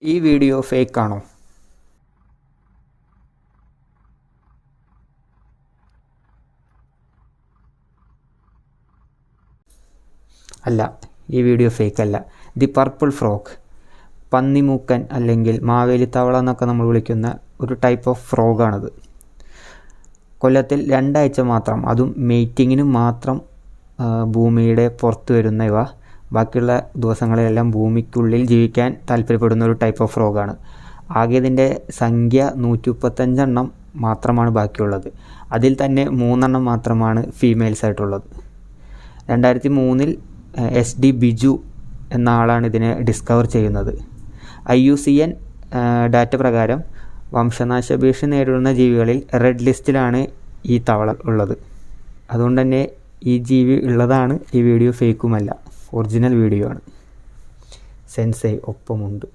ഈ video fake ആണോ? അല്ല, ഈ വീഡിയോ ഫേക്ക് അല്ല. ദി പർപ്പിൾ ഫ്രോഗ്, പന്നിമൂക്കൻ അല്ലെങ്കിൽ മാവേലിത്തവള എന്നൊക്കെ നമ്മൾ വിളിക്കുന്ന ഒരു ടൈപ്പ് ഓഫ് ഫ്രോഗാണിത്. കൊല്ലത്തിൽ 2 ആഴ്ച മാത്രം, അതും മെയ്റ്റിങ്ങിന് മാത്രം ഭൂമിയുടെ പുറത്ത് വരുന്ന ഇവ ബാക്കിയുള്ള ദിവസങ്ങളിലെല്ലാം ഭൂമിക്കുള്ളിൽ ജീവിക്കാൻ താല്പര്യപ്പെടുന്ന ഒരു ടൈപ്പ് ഓഫ് ഫ്രോഗാണ്. ആകെ ഇതിൻ്റെ സംഖ്യ 135 എണ്ണം മാത്രമാണ് ബാക്കിയുള്ളത്. അതിൽ തന്നെ 3 എണ്ണം മാത്രമാണ് ഫീമെയിൽസ് ആയിട്ടുള്ളത്. 2003 SD ബിജു എന്ന ആളാണ് ഇതിനെ ഡിസ്കവർ ചെയ്യുന്നത്. IUCN ഡാറ്റ പ്രകാരം വംശനാശ ഭീഷണി നേരിടുന്ന ജീവികളിൽ റെഡ് ലിസ്റ്റിലാണ് ഈ തവള ഉള്ളത്. അതുകൊണ്ട് തന്നെ ഈ ജീവി ഉള്ളതാണ്. ഈ വീഡിയോ ഫേക്കുമല്ല, ഒറിജിനൽ വീഡിയോ ആണ്. സെൻസൈ ഒപ്പമുണ്ട്.